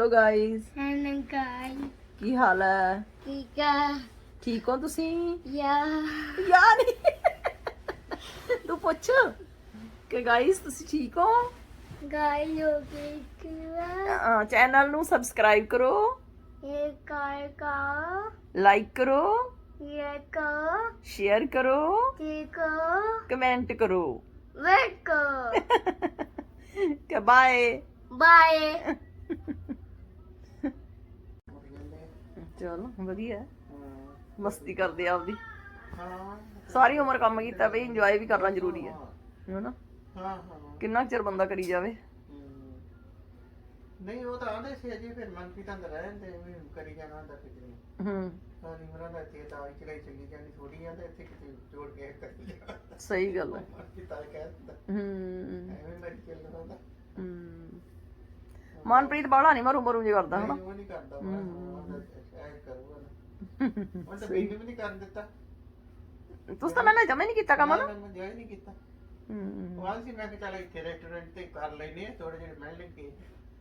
Hello guys, hello guys, ਕੀ ਹਾਲ ਹੈ? ਠੀਕ ਆ ਠੀਕ ਹੋ ਤੁਸੀਂ? ਯਾ ਯਾਰ ਤੂੰ ਪੁੱਛ ਕਿ ਗਾਇਸ ਤੁਸੀਂ ਠੀਕ ਹੋ? ਗਾਇਸ ਹੋ ਗਈ ਚੈਨਲ ਨੂੰ ਸਬਸਕ੍ਰਾਈਬ ਕਰੋ, ਇਹ ਕਾ ਲਾਈਕ ਕਰੋ, ਇਹ ਕਾ ਸ਼ੇਅਰ ਕਰੋ, ਠੀਕ ਕਮੈਂਟ ਕਰੋ। ਵੇਟ ਕਿ ਬਾਏ ਬਾਏ। ਚਲੋ ਵਧੀਆ, ਮਸਤੀ ਕਰਦੇ ਆ ਆਪਦੀ। ਸਾਰੀ ਉਮਰ ਕੰਮ ਕੀਤਾ ਬਈ, ਇੰਜੋਏ ਵੀ ਕਰਨਾ ਜ਼ਰੂਰੀ ਹੈ ਹੈਨਾ। ਕਿੰਨਾ ਕੁ ਚਿਰ ਬੰਦਾ ਕਰੀ ਜਾਵੇ। ਨਹੀਂ ਉਹ ਤਾਂ ਆਂਦੇ ਸੀ ਅਜੇ ਫਿਰ ਮਨਪ੍ਰੀਤ ਅੰਦਰ ਰਹਿੰਦੇ ਵੀ ਕਰੀ ਜਾਣਾ ਹੁੰਦਾ ਕਿਤੇ ਸਾਰੀ ਉਮਰਾਂ ਦਾ ਇੱਥੇ ਤਾਂ ਆਈ ਚਲਾਈ ਚੱਲੀ ਜਾਂਦੀ ਥੋੜੀ ਆ ਤੇ ਇੱਥੇ ਕਿਤੇ ਜੋੜ ਕੇ ਕਰੀ ਜਾਣਾ। ਸਹੀ ਗੱਲ ਹੈ। ਮਨਪ੍ਰੀਤ ਤਾਂ ਕਹਿ ਦਿੰਦਾ ਐਵੇਂ ਮੇਰੀ ਚੱਲਣਾ ਹੁੰਦਾ। ਮਨਪ੍ਰੀਤ ਬਾਹਲਾ ਨਹੀਂ ਮਰੂ ਜੇ ਕਰਦਾ ਹਨਾ। ਉਹ ਨਹੀਂ ਕਰਦਾ ਐ ਕਰੂਗਾ ਨਾ ਉਹ ਤਾਂ ਮੈਨੂੰ ਵੀ ਨਹੀਂ ਕਰਨ ਦਿੱਤਾ। ਤੁਸੀਂ ਤਾਂ ਮੈਨੇ ਜਮਾ ਨਹੀਂ ਕੀਤਾ ਕੰਮ ਨਾ। ਮੈਂ ਜਾਇ ਨਹੀਂ ਕੀਤਾ। ਉਹ ਆਲ ਸੀ ਮੈਂ ਕਿ ਚੱਲ ਇੱਥੇ ਰੈਸਟੋਰੈਂਟ ਤੇ ਕਰ ਲੈਨੇ ਆ ਥੋੜੇ ਜਿਹੇ ਮੈਂ ਲਿਖ ਕੇ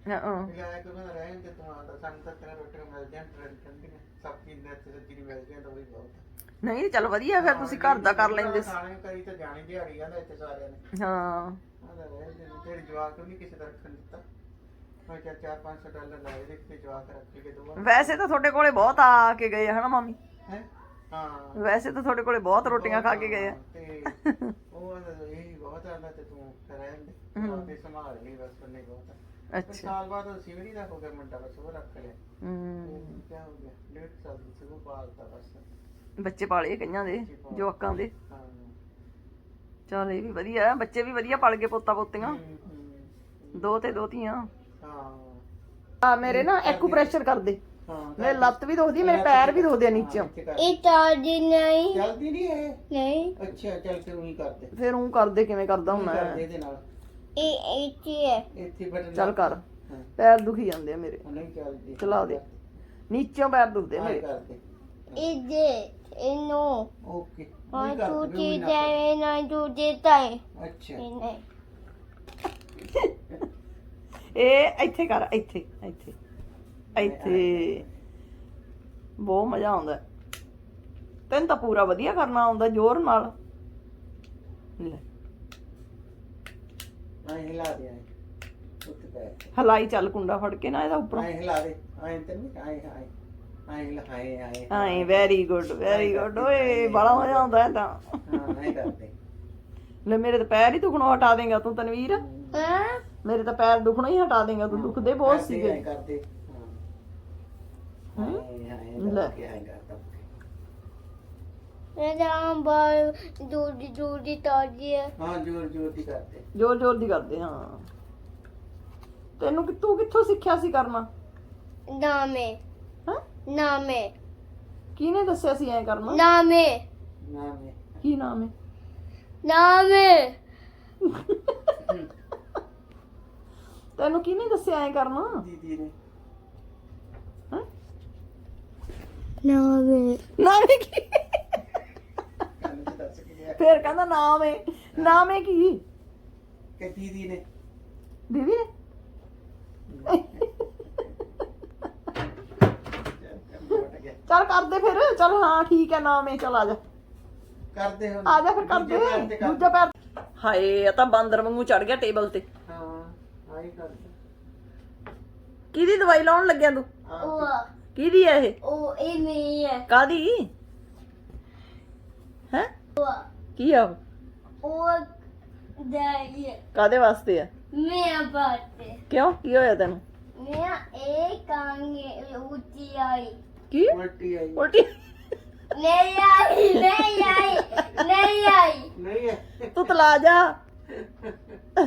ਲਿਆਇਆ ਕਿ ਮੈਂ ਰਹਿਣ ਤੇ ਤੂੰ ਆਂਦਾ ਸਾਨੂੰ ਤਾਂ ਤੇਰਾ ਰੋਟੀ ਮਿਲ ਜਾਂ ਠੰਡੀਆਂ ਸਬਜ਼ੀ ਨੇ ਤੇ ਸੱਜੀ ਮਿਲ ਜਾਂ ਤਾਂ ਉਹ ਵੀ ਬਹੁਤ ਨਹੀਂ ਚੱਲ ਵਧੀਆ ਫਿਰ ਤੁਸੀਂ ਘਰ ਦਾ ਕਰ ਲੈਂਦੇ ਸੀ। ਖਾਣੇ ਕਰੀ ਤਾਂ ਜਾਣੀ ਦਿਹਾੜੀ ਆ ਇੱਥੇ ਸਾਰਿਆਂ ਨੇ। ਹਾਂ ਤੇਰੀ ਜਵਾਕ ਨੂੰ ਨਹੀਂ ਕਿਸੇ ਦਾ ਰੱਖਣ ਦਿੱਤਾ। ਮੈਂ ਕਿਹਾ $400-500 ਲਾਏ ਦੇ ਕਿਤੇ ਜਵਾਕ ਰੱਖ ਕੇ ਦੋ। ਵੈਸੇ ਤਾਂ ਤੁਹਾਡੇ ਕੋਲੇ ਬਹੁਤ ਆ ਕੇ ਗਏ ਹਨਾ ਮਾਮੀ? ਹੈ ਹਾਂ ਵੈਸੇ ਤਾਂ ਤੁਹਾਡੇ ਕੋਲੇ ਬਹੁਤ ਰੋਟੀਆਂ ਖਾ ਕੇ ਗਏ ਆ। ਤੇ ਉਹ ਇਹ ਬਹੁਤ ਆਂਦਾ ਤੇ ਤੂੰ ਰਹਿਣ ਦੇ ਆਪੇ ਸੰਭਾਲ ਲਈ ਬਸ ਉਹਨੇ ਬਹੁਤ। ਅੱਛਾ ਸਾਲ ਬਾਅਦ ਉਹ ਸਿਵਰੀ ਦਾ ਹੋ ਗਿਆ ਮੁੰਡਾ ਬਸ ਉਹ ਰੱਖ ਲਿਆ। ਕੀ ਹੋ ਗਿਆ 1.5 ਸਾਲ ਦੀ ਸਿਵਰ ਪਾਲਤਾ ਬਸ। ਬੱਚੇ ਪਾਲੇ ਕਈਆਂ ਦੇ ਜਵਾਕਾਂ ਦੇ। ਹਾਂ ਚਲ ਇਹ ਵੀ ਵਧੀਆ ਹੈ, ਬੱਚੇ ਵੀ ਵਧੀਆ ਪਲ ਗਏ ਪੋਤਾ ਪੋਤੀਆਂ। ਦੋ ਤੇ ਦੋਤੀਆਂ। ਹਾਂ ਆ ਮੇਰੇ ਨਾ ਐਕੂਪ੍ਰੈਸ਼ਰ ਕਰਦੇ। ਮੇਰੇ ਲੱਤ ਵੀ ਦੁਖਦੀ, ਮੇਰੇ ਪੈਰ ਵੀ ਦੁਖਦੇ ਆ ਨੀਚੋਂ। ਇਹ ਚਾਰਜੀ ਨਹੀਂ ਚੱਲਦੀ ਨਹੀਂ ਇਹ ਨਹੀਂ। ਅੱਛਾ ਚੱਲ ਫਿਰ ਉਹੀ ਕਰਦੇ। ਫਿਰ ਉਹ ਕਰਦੇ ਕਿਵੇਂ ਕਰਦਾ ਹੁੰਦਾ ਇਹਦੇ ਨਾਲ ਇਹ ਇੱਥੇ ਹੈ ਇੱਥੇ ਬਟਨ ਚੱਲ ਕਰ। ਪੈਰ ਦੁਖੀ ਜਾਂਦੇ ਆ ਮੇਰੇ। ਨਹੀਂ ਚੱਲਦੀ ਚਲਾ ਦੇ। ਨੀਚੋਂ ਪੈਰ ਦੁਖਦੇ ਆ ਮੇਰੇ। ਕਰਦੇ ਇਹ ਦੇ ਇਹਨੂੰ ਓਕੇ ਹਾਂ ਚੂਚੀ ਜਾਏ ਨਾ ਚੂਚੀ ਤਾਏ ਅੱਛਾ ਨਹੀਂ ਇਹ ਇੱਥੇ ਕਰ, ਇੱਥੇ ਇੱਥੇ ਇੱਥੇ ਬਹੁਤ ਮਜ਼ਾ ਆਉਂਦਾ। ਤੈਨੂੰ ਤਾਂ ਪੂਰਾ ਵਧੀਆ ਕਰਨਾ ਆਉਂਦਾ ਜ਼ੋਰ ਨਾਲ। ਲੈ ਆਏ ਹਿਲਾ ਦੇ ਆਏ ਉੱਤੇ ਪੈ ਹਲਾਈ ਚੱਲ ਕੁੰਡਾ ਫੜ ਕੇ ਨਾ ਇਹਦਾ ਉੱਪਰੋਂ। ਆਏ ਹਿਲਾ ਦੇ ਆਏ ਤੇ ਨਹੀਂ ਆਏ ਆਏ ਆਏ ਹਿਲਾ ਆਏ ਆਏ ਵੈਰੀ ਗੁੱਡ ਵੈਰੀ ਗੁੱਡ। ਓਏ ਬੜਾ ਮਜ਼ਾ ਆਉਂਦਾ ਇਹ ਤਾਂ। ਹਾਂ ਨਹੀਂ ਕਰਦੇ। ਲੈ ਮੇਰੇ ਤਾਂ ਪੈਰ ਹੀ ਦੁਖਣੋਂ ਹਟਾ ਦੇਂਗਾ ਤੂੰ ਤਨਵੀਰ। ਹਾਂ ਮੇਰੇ ਤਾਂ ਪੈਰ ਦੁਖਣੋਂ ਹੀ ਹਟਾ ਦੇਂਗਾ ਤੂੰ। ਦੁਖਦੇ ਬਹੁਤ ਸੀਗੇ। ਕਰਦੇ ਹਾਂ ਲੈ ਇਹ ਜਾਂ ਬਾਲ ਦੂਜੀ ਤਾਜੀ ਹੈ। ਹਾਂ ਜੋਰ ਜੋਰ ਦੀ ਕਰਦੇ। ਜ਼ੋਰ ਜ਼ੋਰ ਦੀ ਕਰਦੇ ਹਾਂ। ਤੈਨੂੰ ਤੂੰ ਕਿੱਥੋਂ ਸਿੱਖਿਆ ਸੀ ਕਰਨਾ? ਨਾਮੇ ਹਾਂ ਨਾਮੇ ਕਿਹਨੇ ਦੱਸਿਆ ਸੀ ਐ ਕਰਨਾ? ਨਾਮੇ ਨਾਮ ਹੈ ਕੀ ਨਾਮ ਹੈ? ਨਾਮੇ ਤੈਨੂੰ ਕਿਹਨੇ ਦੱਸਿਆ ਐ ਕਰਨਾ? ਦੀਦੀ ਨੇ ਹਾਂ ਨਾਮੇ ਨਾਮ ਹੈ ਕੀ? ਕੰਨ ਚ ਦੱਸ ਕੇ ਗਿਆ ਫੇਰ ਕਹਿੰਦਾ ਨਾਮ ਹੈ। ਨਾਮ ਹੈ ਕੀ? ਕਿ ਦੀਦੀ ਨੇ ਦੀਦੀ ਨੇ? ਚੱਲ ਕਰਦੇ ਫਿਰ। ਚੱਲ ਹਾਂ ਠੀਕ ਹੈ ਨਾਮ ਹੈ। ਚੱਲ ਆ ਜਾ ਕਰਦੇ ਹੁਣ ਆ ਜਾ ਫਿਰ ਕਰਦੇ। ਦੂਜਾ ਪੈਰ ਹਾਏ ਇਹ ਤਾਂ ਬਾਂਦਰ ਵਾਂਗੂ ਚੜ ਗਿਆ ਟੇਬਲ ਤੇ। ਹਾਂ ਆਈ ਕਰਦੇ ਕਿਹਦੀ ਦਵਾਈ ਲਾਉਣ ਲੱਗਿਆ ਤੂੰ? ਉਹ ਕਿਹਦੀ ਹੈ ਇਹ? ਉਹ ਇਹ ਨਹੀਂ ਹੈ। ਕਾਦੀ ਹੈ? ਕੀ ਆ ਉਹ? ਉਹ ਦਾਈ ਹੈ ਕਾਦੇ ਵਾਸਤੇ ਆ? ਮੈਂ ਬਾਤ ਕਿਉਂ ਕੀ ਹੋਇਆ ਤੈਨੂੰ? ਮੈਂ ਇਹ ਕਾਂਗੇ ਉੱਚੀ ਆਈ ਕੀ ਉਲਟੀ ਆਈ ਉਲਟੀ? ਨਹੀਂ ਆਈ ਨਹੀਂ ਆਈ ਨਹੀਂ ਆਈ ਨਹੀਂ ਹੈ ਤੂੰ ਤਲਾ ਜਾ।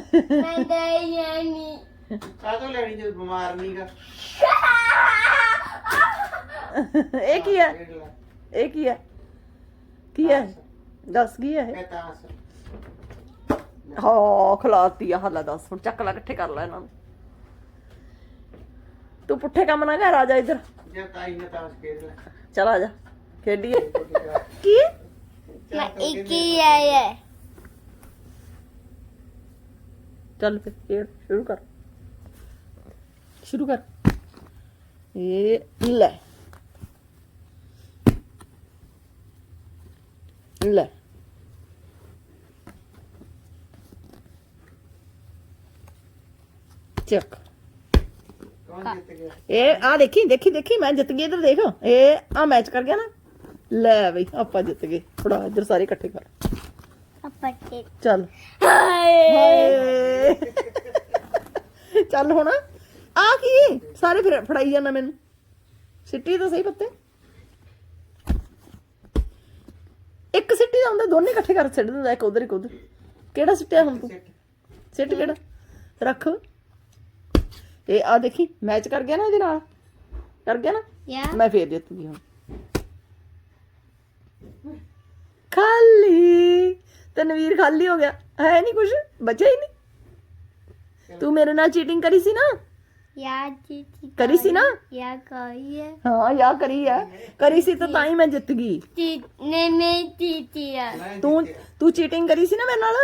ਮੈਂ ਦਈ ਨਹੀਂ ਕਾਹਤੋਂ ਲੈਣੀ ਜੇ ਬਿਮਾਰ ਨਹੀਂਗਾ। ਇਹ ਕੀ ਹੈ? ਇਹ ਕੀ ਹੈ? ਕੀ ਹੈ? ਦੱਸ ਕੀ ਹੈ? ਮੈਂ ਤਾਂ ਹਾਂ ਖਲਾਤੀ ਆ। ਹਲਾ ਦੱਸ ਹੁਣ ਚੱਕ ਲੈ ਇਕੱਠੇ ਕਰ ਲੈ ਇਹਨਾਂ ਨੂੰ। ਤੂੰ ਪੁੱਠੇ ਕੰਮ ਨਾ ਕਰ। ਆ ਜਾ ਇੱਧਰ। ਜੇ ਤਾਈ ਨੇ ਤਾਂ ਖੇਡ ਲੈ ਚਲ ਆ ਜਾ ਖੇਡੀਏ। ਕੀ ਮੈਂ ਇੱਕੀ ਆਇਆ ਚੱਲ ਫਿਰ ਖੇਡ ਸ਼ੁਰੂ ਕਰ। ਸ਼ੁਰੂ ਕਰ। ਇਹ ਲੈ ਲੈ ਚੱਕ ਕੌਣ ਜਿੱਤ ਗਿਆ? ਇਹ ਆ ਦੇਖੀ ਦੇਖੀ ਦੇਖੀ ਮੈਂ ਜਿੱਤ ਗਈ। ਇੱਧਰ ਦੇਖ, ਇਹ ਆ ਮੈਚ ਕਰ ਗਿਆ ਨਾ। ਲੈ ਬਈ ਆਪਾਂ ਜਿੱਤ ਗਏ। ਫੜਾ ਇੱਧਰ ਸਾਰੇ ਇਕੱਠੇ ਕਰ। ਪੱਟੇ ਚੱਲ ਹਾਏ ਹਾਏ ਚੱਲ ਹੁਣ ਆ ਕੀ ਸਾਰੇ ਫਿਰ ਫੜਾਈ ਜਾਣਾ ਮੈਨੂੰ। ਸਿੱਟੀ ਤਾਂ ਸਹੀ ਪੱਤੇ। ਇੱਕ ਸਿੱਟੀ ਦਾ ਹੁੰਦਾ, ਦੋਨੇ ਇਕੱਠੇ ਕਰ ਛੱਡ ਦਿੰਦਾ, ਇੱਕ ਉਧਰ ਇੱਕ ਉਧਰ। ਕਿਹੜਾ ਸਿੱਟਿਆ ਹੁਣ ਤੂੰ? ਸਿੱਟ ਕਿਹੜਾ ਰੱਖ। ਇਹ ਆ ਦੇਖੀ ਮੈਚ ਕਰ ਗਿਆ ਨਾ, ਇਹਦੇ ਨਾਲ ਕਰ ਗਿਆ ਨਾ। ਯਾ ਮੈਂ ਫੇਰ ਜਿੱਤੂਗੀ ਹੁਣ। ਖਾਲੀ ਤਨਵੀਰ ਖਾਲੀ ਹੋ ਗਿਆ ਹੈ, ਨਹੀਂ ਕੁਛ ਬਚਿਆ ਹੀ ਨਹੀਂ। ਤੂੰ ਮੇਰੇ ਨਾਲ ਚੀਟਿੰਗ ਕਰੀ ਸੀ ਨਾ, ਯਾ ਚੀਚੀ ਕਰੀ ਸੀ ਨਾ। ਯਾ ਕਰੀਏ ਹਾਂ ਯਾ ਕਰੀ ਹੈ, ਕਰੀ ਸੀ ਤਾਂ ਹੀ ਮੈਂ ਜਿੱਤ ਗਈ। ची ने में चीची है ਮੈਂ ਤੂੰ ਜਿੱਤਿਆ। ਤੂੰ ਚੀਟਿੰਗ ਕਰੀ ਸੀ ਨਾ ਮੇਰੇ ਨਾਲ,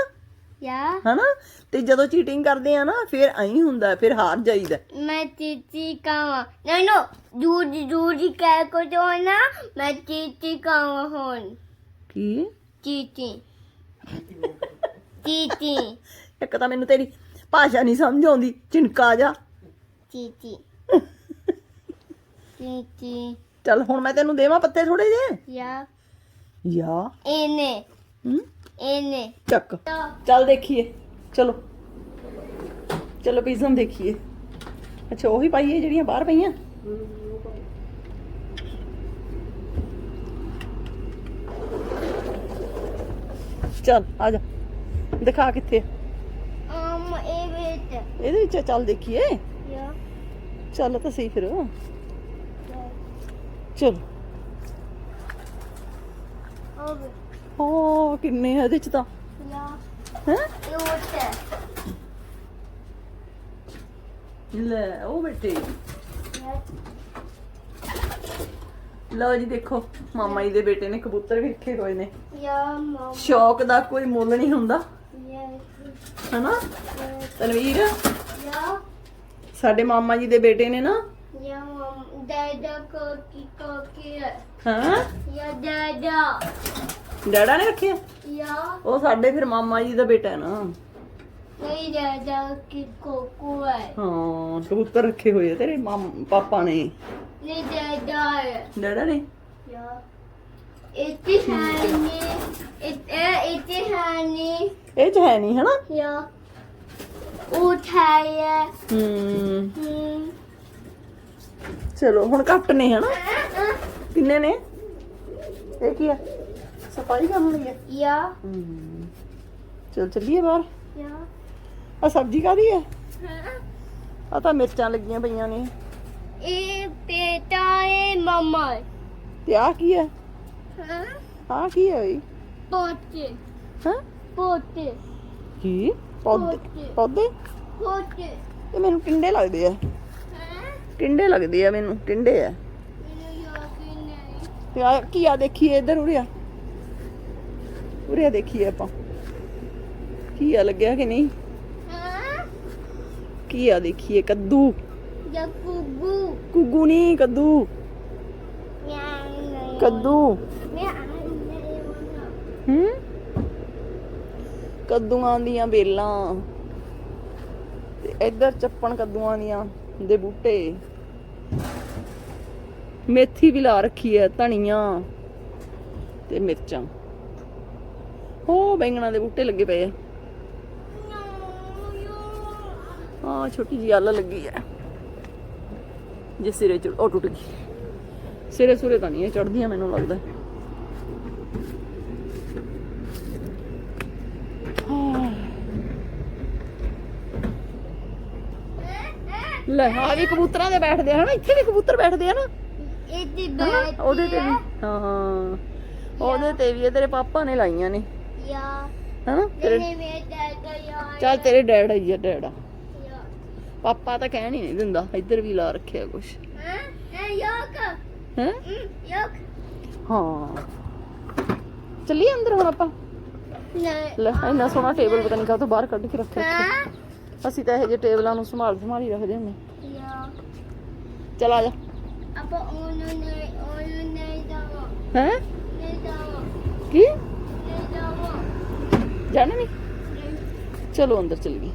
या ਹਨਾ। ਤੇ ਜਦੋਂ ਚੀਟਿੰਗ ਕਰਦੇ ਆ ਨਾ ਫਿਰ ਐਂ ਹੁੰਦਾ, ਫਿਰ ਹਾਰ ਜਾਈਦਾ। मैं चीची कावा नो नो दूरी दूरी कह को जो ना मैं चीची कावा होन ਕੀ चीची चीची ਇੱਕ ਤਾਂ ਮੈਨੂੰ ਤੇਰੀ ਭਾਸ਼ਾ ਨਹੀਂ ਸਮਝ ਆਉਂਦੀ, ਚਿਣਕਾ ਜਾ। चीची चीची ਚੱਲ ਹੁਣ ਮੈਂ ਤੈਨੂੰ ਦੇਵਾਂ ਪੱਤੇ ਥੋੜੇ ਜੇ। या ਯਾ एने ਹੂੰ एने ਚੱਕ। तो ਚੱਲ ਦੇਖੀਏ, ਚਲੋ ਚਲੋ ਪੀਜ਼ਾ ਦੇਖੀਏ। ਅੱਛਾ ਉਹੀ ਪਾਈਏ ਜਿਹੜੀਆਂ ਬਾਹਰ ਪਈਆਂ। ਚੱਲ ਆ ਜਾ, ਦਿਖਾ ਕਿੱਥੇ ਆ। ए बेट ਇਹਦੇ ਵਿੱਚ ਆ, ਚੱਲ ਦੇਖੀਏ। या ਚੱਲ ਤਾਂ ਸਹੀ ਫਿਰ। ਚਲ अब ਓ ਕਿੰਨੇ ਆ ਇਹਦੇ ਚ ਤਾਂ या ਹੈ। ये होता है ਲੈ ਉਹ ਬੈਠੇ। या ਲਓ ਜੀ ਦੇਖੋ, ਮਾਮਾ ਜੀ ਦੇ ਬੇਟੇ ਨੇ ਕਬੂਤਰ ਵੀ ਰੱਖੇ ਹੋਏ ਨੇ। या मम्मा ਸ਼ੌਕ ਦਾ ਕੋਈ ਮੁੱਲ ਨਹੀਂ ਹੁੰਦਾ, या ਹਨਾ ਤਨਵੀਰ। या ਸਾਡੇ ਮਾਮਾ ਜੀ ਦੇ ਬੇਟੇ ਨੇ ਨਾ। या मम दादा को है ਹਾਂ या दादा ਡੈਡਾ ਨੇ ਰੱਖਿਆ। या ਉਹ ਸਾਡੇ ਫਿਰ ਮਾਮਾ ਜੀ ਦਾ ਬੇਟਾ ਹੈ ਨਾ। नहीं दादा की कोको है ਹਾਂ ਕਬੂਤਰ ਰੱਖੇ ਹੋਏ ਆ ਤੇਰੇ ਪਾਪਾ ਨੇ, नहीं दादा है ਡੈਡਾ ਨੇ। या इतहानी इतहानी ਇਹ ਚ ਹੈ ਨਹੀਂ ਹਨਾ। या उठाया ਹੂੰ ਚਲੋ ਹੁਣ ਘੱਟ ਨੇ ਹਨਾ। ਕਿੰਨੇ ਨੇ? ਇਹ ਕੀ ਹੈ? ਸਫਾਈ ਕਰਨ ਲਈ ਹੈ। या ਚਲ ਚੱਲੀਏ ਬਾਹਰ। या ਆ ਸਬਜ਼ੀ ਕਾਹਦੀ ਹੈ? ਆ ਤਾਂ ਮਿਰਚਾਂ ਲੱਗੀਆਂ ਪਈਆਂ ਨੇ। ए बेटा है मम्मा ਤੇ ਆ ਕੀ ਹੈ? हाँ ਆ ਕੀ ਹੈ ਬਈ? पोते ਹਾਂ पोते ਕੀ ਪੌਦੇ? ਪੌਦੇ पोते ਤੇ ਮੈਨੂੰ ਟਿੰਡੇ ਲੱਗਦੇ ਆ, हाँ ਟਿੰਡੇ ਲੱਗਦੇ ਆ ਮੈਨੂੰ, ਟਿੰਡੇ ਆ। मैंने याद नहीं ਤੇ ਆ ਕੀ ਆ ਦੇਖੀਏ ਇੱਧਰ, ਉਰਿਆ ਉਰਿਆ ਦੇਖੀਏ ਆਪਾਂ ਕੀ ਆ ਲੱਗਿਆ ਕਿ ਨਹੀਂ। हाँ ਕੀ ਆ ਦੇਖੀਏ, ਕੱਦੂ। या कुगू ਕੁੱਗੂ ਨਹੀਂ, ਕੱਦੂ ਕੱਦੂ। ਹੂੰ ਕੱਦੂਆਂ ਦੀਆਂ ਬੇਲਾਂ ਤੇ ਇੱਧਰ ਚੱਪਣ ਕੱਦੂਆਂ ਦੀਆਂ ਦੇ ਬੂਟੇ। ਮੇਥੀ ਵੀ ਲਾ ਰੱਖੀ ਹੈ, ਧਨੀਆ ਤੇ ਮਿਰਚਾਂ। ਹੋ ਬੈਂਗਣਾ ਦੇ ਬੂਟੇ ਲੱਗੇ ਪਏ ਆ। ਆ ਛੋਟੀ ਜਿਹੀ ਆਲਾ ਲੱਗੀ ਹੈ ਜੇ ਸਿਰੇ ਚ ਉਹ ਟੁੱਟ ਗਈ। ਸਿਰੇ ਸੁਰੇ ਤਾਂ ਨਹੀਂ ਇਹ ਚੜਦੀਆਂ ਮੈਨੂੰ ਲੱਗਦਾ। ਲੈ ਆ ਵੀ ਕਬੂਤਰਾਂ ਦੇ ਬੈਠਦੇ ਆ ਹਨਾ, ਇੱਥੇ ਵੀ ਕਬੂਤਰ ਬੈਠਦੇ ਆ ਨਾ। ਹਨਾ? ਉਹਦੇ ਤੇ ਵੀ ਹਾਂ, ਉਹਦੇ ਤੇ ਵੀ ਇਹ ਤੇਰੇ ਪਾਪਾ ਨੇ ਲਾਈਆਂ ਨੇ ਹਨਾ। ਤੇਰੇ ਚੱਲ ਤੇਰੇ ਡੈਡ ਆਈ ਆ, ਡੈਡਾ ਪਾਪਾ ਤਾਂ ਕਹਿਣ ਹੀ ਨਹੀਂ ਦਿੰਦਾ। ਇੱਧਰ ਵੀ ਲਾ ਰੱਖਿਆ ਕੁਛ ਹੈ। ਹਾਂ ਚੱਲੀਏ ਅੰਦਰ ਹੁਣ ਆਪਾਂ। ਲੈ ਇੰਨਾ ਸੋਹਣਾ ਟੇਬਲ ਪਤਾ ਨਹੀਂ ਕਾਹ ਤੋਂ ਬਾਹਰ ਕੱਢ ਕੇ ਰੱਖਿਆ ਇੱਥੇ। ਅਸੀਂ ਤਾਂ ਇਹੋ ਜਿਹੇ ਟੇਬਲਾਂ ਨੂੰ ਸੰਭਾਲੀ ਰੱਖਦੇ ਹੁੰਦੇ। ਚੱਲ ਆ ਜਾ। ਆਪਾਂ ਉਹਨੂੰ ਨਹੀਂ ਜਾਵਾਂ ਹੈ ਨਹੀਂ ਜਾਵਾਂ ਕੀ ਨਹੀਂ ਜਾਵਾਂ ਜਾਣਾ ਨਹੀਂ ਚਲੋ ਅੰਦਰ ਚਲ ਗਈ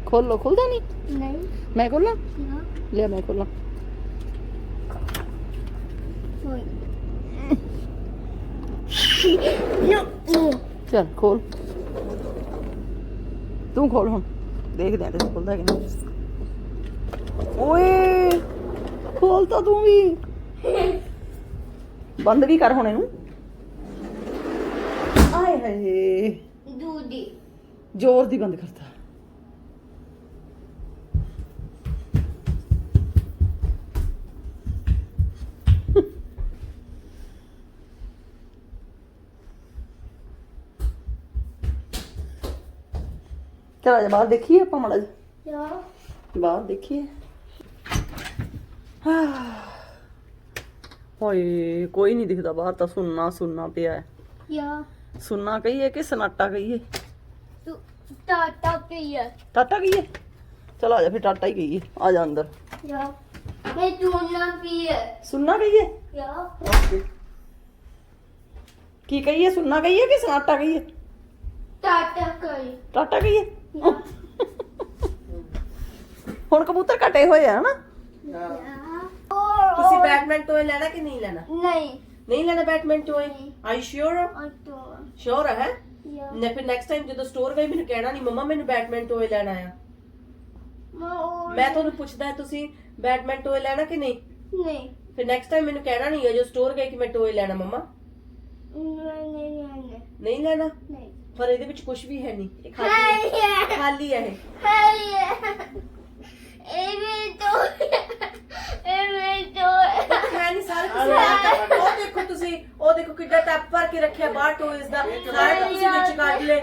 ਖੋਲੋ ਖੁੱਲਦਾ ਨਹੀਂ ਨਹੀਂ ਮੈਂ ਖੋਲਾਂ ਨਾ ਲਿਆ ਮੈਂ ਖੋਲਾਂ ਹੋਈ ਚੱਲ ਖੋਲ ਤੂੰ ਖੋਲ ਹੁਣ ਦੇਖਦੇ ਆ ਤੇ ਖੁੱਲਦਾ ਕਿ ਨਹੀਂ ਓਏ ਖੋਲ ਤਾਂ ਤੂੰ ਵੀ ਬੰਦ ਵੀ ਕਰ ਹੁਣ ਇਹਨੂੰ ਆਏ ਹਾਏ ਦੂਦੀ ਜ਼ੋਰ ਦੀ ਬੰਦ ਕਰਤਾ ਚਲ ਜਾ ਬਾਹਰ ਦੇਖੀਏ ਆਪਾਂ ਮਾੜਾ ਜਿਹਾ ਯਾ ਬਾਹਰ ਦੇਖੀਏ ਓਏ ਕੋਈ ਨਹੀਂ ਦਿਖਦਾ ਬਾਹਰ ਤਾਂ ਸੁੰਨਾ ਸੁੰਨਾ ਪਿਆ ਹੈ ਯਾ ਸੁੰਨਾ ਕਹੀਏ ਕਿ ਸਨਾਟਾ ਕਹੀਏ ਤੂੰ ਟਾਟਾ ਪੀਆ ਟਾਟਾ ਕਹੀਏ ਚਲ ਆ ਜਾ ਫਿਰ ਟਾਟਾ ਹੀ ਕਹੀਏ ਆ ਜਾ ਅੰਦਰ ਯਾ ਮੈਂ ਚੂਨਾ ਪੀਆ ਸੁੰਨਾ ਕਹੀਏ ਯਾ ਓਕੇ ਕੀ ਕਹੀਏ ਸੁੰਨਾ ਕਹੀਏ ਕਿ ਸਨਾਟਾ ਕਹੀਏ ਟਾਟਾ ਕਰੀ ਟਾਟਾ ਕਹੀਏ ਯਾ ਹੁਣ ਕਬੂਤਰ ਕੱਟੇ ਹੋਏ ਆ ਹਨਾ ਤੁਸੀਂ ਬੈਟਮੈਨ ਟੋਏ ਲੈਣਾ ਕਿ ਨਹੀਂ ਲੈਣਾ ਨਹੀਂ ਨਹੀਂ ਲੈਣਾ ਬੈਟਮੈਨ ਟੋਏ ਆਈ ਸ਼ੋਰ ਆਟੋ ਸ਼ੋਰ ਹੈ ਯਾ ਨੇ ਫਿਰ ਨੈਕਸਟ ਟਾਈਮ ਜਦੋਂ ਸਟੋਰ ਗਈ ਮੈਨੂੰ ਕਹਿਣਾ ਨਹੀਂ ਮਮਾ ਮੈਨੂੰ ਬੈਟਮੈਨ ਟੋਏ ਲੈਣਾ ਆ ਮੈਂ ਤੁਹਾਨੂੰ ਪੁੱਛਦਾ ਤੁਸੀਂ ਬੈਟਮੈਨ ਟੋਏ ਲੈਣਾ ਕਿ ਨਹੀਂ ਨਹੀਂ ਫਿਰ ਨੈਕਸਟ ਟਾਈਮ ਮੈਨੂੰ ਕਹਿਣਾ ਨਹੀਂ ਹੈ ਜੋ ਸਟੋਰ ਗਈ ਕਿ ਮੈਂ ਟੋਏ ਲੈਣਾ ਮਮਾ ਨਹੀਂ ਨਹੀਂ ਲੈਣਾ ਨਹੀਂ ਪਰ ਇਹਦੇ ਵਿੱਚ ਕੁਝ ਵੀ ਹੈ ਨਹੀਂ ਇਹ ਖਾਲੀ ਖਾਲੀ ਹੈ ਇਹ ਹੈ ਨਹੀਂ ਸਾਰੇ ਤੁਸੀਂ ਉਹ ਦੇਖੋ ਤੁਸੀਂ ਉਹ ਦੇਖੋ ਕਿੱਡਾ ਟੱਪ ਭਰ ਕੇ ਰੱਖਿਆ ਬਾਹਰ ਟੋਇਜ਼ ਦਾ ਸਾਰੇ ਤੁਸੀਂ ਵਿੱਚ ਕੱਢ ਲੈ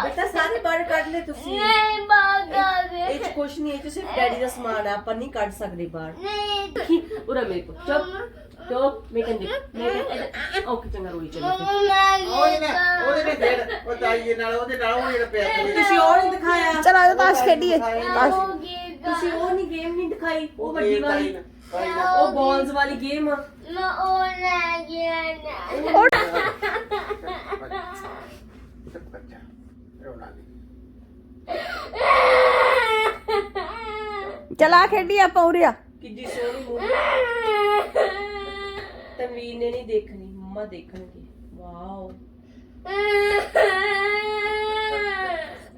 ਬੇਟਾ ਸਾਰੇ ਬਾਹਰ ਕੱਢ ਲੈ ਤੁਸੀਂ ਇਹ ਚ ਕੁਝ ਨਹੀਂ ਇਹ ਚ ਸਿਰਫ ਡੈਡੀ ਦਾ ਸਮਾਨ ਆ ਆਪਾਂ ਨਹੀਂ ਕੱਢ ਸਕਦੇ ਬਾਹਰ ਉਰਾ ਮੇਰੇ ਕੋ ਚੁੱਪ ਮੈਂ ਕਹਿੰਦੀ ਓਕੇ ਚੰਗਾ ਰੋਈ ਚਲੋ ਉਹਦੇ ਨੇ ਡੇਢ ਉਹ ਤਾਈਏ ਨਾਲ ਉਹਦੇ ਨਾਲ ਉਹ ਜਿਹੜਾ ਪਿਆ ਸੀ। ਤੁਸੀਂ ਉਹ ਨਹੀਂ ਦਿਖਾਇਆ ਚਲ ਆ ਜਾ ਤਾਸ਼ ਖੇਡੀਏ ਤਾਸ਼ ਤੁਸੀਂ ਉਹ ਨਹੀਂ ਗੇਮ ਨਹੀਂ ਦਿਖਾਈ ਉਹ ਵੱਡੀ ਵਾਲੀ ਉਹ ਬਾਲਸ ਵਾਲੀ ਗੇਮ ਬੱਚਾ ਰੋਣਾ ਨਹੀਂ ਚਲ ਆ ਖੇਡੀਏ ਆਪਾਂ ਉਰਿਆ ਕਿੱਡੀ ਸੋਹਣੀ ਮੂਵੀ ਤਨਵੀਰ ਨੇ ਨਹੀਂ ਦੇਖਣੀ ਮੰਮਾ ਦੇਖਣਗੇ ਵਾਓ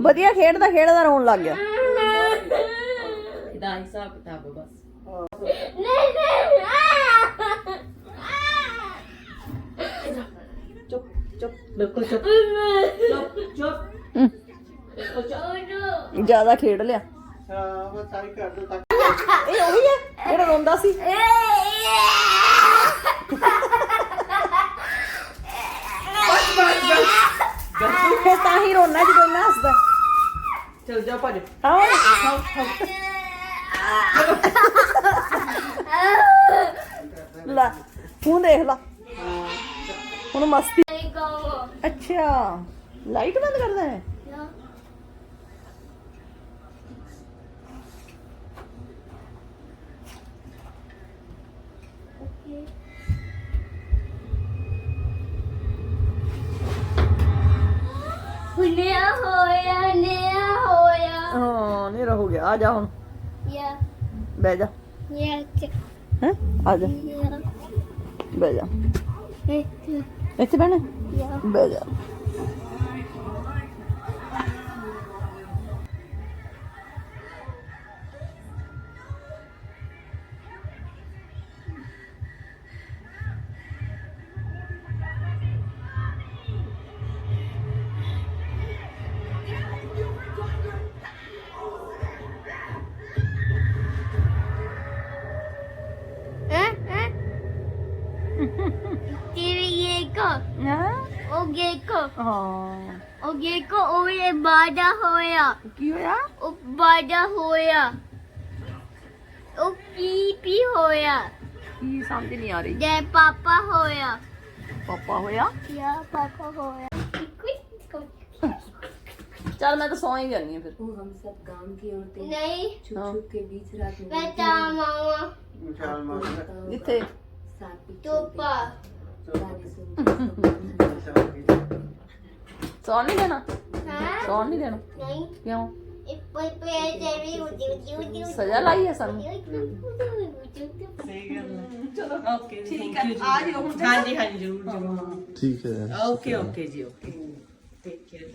ਵਧੀਆ ਖੇਡਦਾ ਖੇਡਦਾ ਰੋਣ ਲੱਗ ਗਿਆ ਇਹਦਾ ਹਿਸਾਬ ਕਿਤਾਬ ਬਸ ਚੁੱਪ ਚੁੱਪ ਬਿਲਕੁਲ ਚੁੱਪ ਚੁੱਪ ਚੁੱਪ ਬਿਲਕੁਲ ਚੁੱਪ ਜ਼ਿਆਦਾ ਖੇਡ ਲਿਆ ਹਾਂ ਬਸ ਸਾਰੀ ਕਰ ਦੋ ਤੱਕ ਇਹ ਉਹੀ ਹੈ ਜਿਹੜਾ ਰੋਂਦਾ ਸੀ ਫਿਰ ਤਾਂ ਹੀ ਰੋਣਾ ਜਦੋਂ ਇੰਨਾ ਹੱਸਦਾ ਚਲ ਜਾ ਭੱਜ ਲੈ ਹੁਣ ਦੇਖ ਲਾ ਹੁਣ ਮਸਤੀ ਅੱਛਾ ਲਾਈਟ ਬੰਦ ਕਰਦਾ ਹੈ ਹਾਂ ਨੇਰਾ ਹੋ ਗਿਆ ਆ ਜਾ ਹੁਣ ਬਹਿ ਜਾ ਹੈ ਆ ਜਾ ਬਹਿ ਜਾ ਇੱਥੇ ਬਹਿਣਾ ਬਹਿ ਜਾ ਬਾਦਾ ਹੋਇਆ ਕੀ ਹੋਇਆ ਉਹ ਬਾਦਾ ਹੋਇਆ ਉਹ ਕੀ ਹੋਇਆ ਕੀ ਸਮਝ ਨਹੀਂ ਆ ਰਹੀ ਜੈ ਪਾਪਾ ਹੋਇਆ ਪਾਪਾ ਹੋਇਆ ਯਾ ਪਾਪਾ ਹੋਇਆ ਚੱਲ ਮੈਂ ਤਾਂ ਸੌਂ ਹੀ ਜਾਨੀ ਆ ਫਿਰ हम सब गांव की औरतें ਨਹੀਂ छुप छुप के बीच रात में ਬੇਟਾ ਮਾਮਾ ਚੱਲ ਜਿੱਥੇ ਤੋਪਾ ਸੌਣ ਨਹੀਂ ਦੇਣਾ ਹਾਂ ਸੌਣ ਨਹੀਂ ਦੇਣਾ ਨਹੀਂ ਕਿਉਂ ਇਹ ਪੇ ਜਿਹੜੀ ਉਦੀ ਸਜ਼ਾ ਲਾਈ ਹੈ ਸਾਨੂੰ ਚਲੋ ਓਕੇ ਠੀਕ ਹੈ ਆ ਜਿਓ ਹੁਣ ਹਾਂਜੀ ਹਾਂਜੀ ਜ਼ਰੂਰ ਜ਼ਰੂਰ ਠੀਕ ਹੈ ਓਕੇ ਓਕੇ ਜੀ ਓਕੇ ਟੇਕ ਕੇਅਰ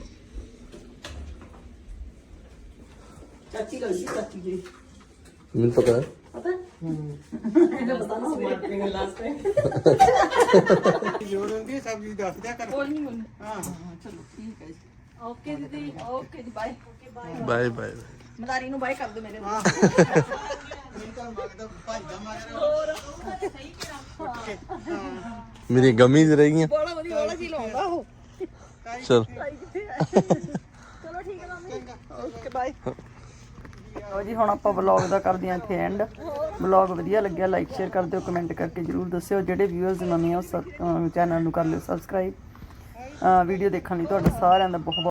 ਚਾਚੀ ਗੱਲ ਚਾਚੀ ਜੀ ਮੈਨੂੰ ਪਤਾ ਹੈ ਪਤਾ ਇਹਦਾ ਪਤਾ ਨਾ ਹੋਵੇ ਆਪਣੇ ਲਾਸਟ ਤੇ ਜੋੜ ਹੁੰਦੀ ਸਬਜ਼ੀ ਦੱਸ ਦਿਆ ਕਰ ਕੋਈ ਨਹੀਂ ਹਾਂ ਚਲੋ ਠੀਕ ਹੈ ਜੀ ਓਕੇ ਦੀਦੀ ਓਕੇ ਜੀ ਬਾਏ ਬਾਏ ਬਾਏ ਮਦਾਰੀ ਨੂੰ ਬਾਏ ਕਰ ਦਿਓ ਮੇਰੇ ਨਾਲ ਇਹ ਤਾਂ ਮਗਦਾ ਭਾਈਦਾ ਮਗਰ ਮੇਰੀ ਗਮੀਜ਼ ਰਹਿ ਗਈਆਂ ਬੜਾ ਵਧੀਆ ਵਾਲਾ ਜੀ ਲਾਉਂਦਾ ਉਹ ਚਲ ਚਲੋ ਠੀਕ ਹੈ ਮਾਮੀ ਓਕੇ ਬਾਏ ਲਓ ਜੀ ਹੁਣ ਆਪਾਂ ਵਲੌਗ ਦਾ ਕਰਦੇ ਹਾਂ ਇੱਥੇ ਐਂਡ ਵਲੌਗ ਵਧੀਆ ਲੱਗਿਆ ਲਾਈਕ ਸ਼ੇਅਰ ਕਰ ਦਿਓ ਕਮੈਂਟ ਕਰਕੇ ਜਰੂਰ ਦੱਸਿਓ ਜਿਹੜੇ ਵਿਊਅਰਸ ਨਵੇਂ ਆ ਉਹ ਚੈਨਲ ਨੂੰ ਕਰ ਲਿਓ ਸਬਸਕ੍ਰਾਈਬ ਵੀਡੀਓ ਦੇਖਣ ਲਈ ਤੁਹਾਡਾ ਸਾਰਿਆਂ ਦਾ ਬਹੁਤ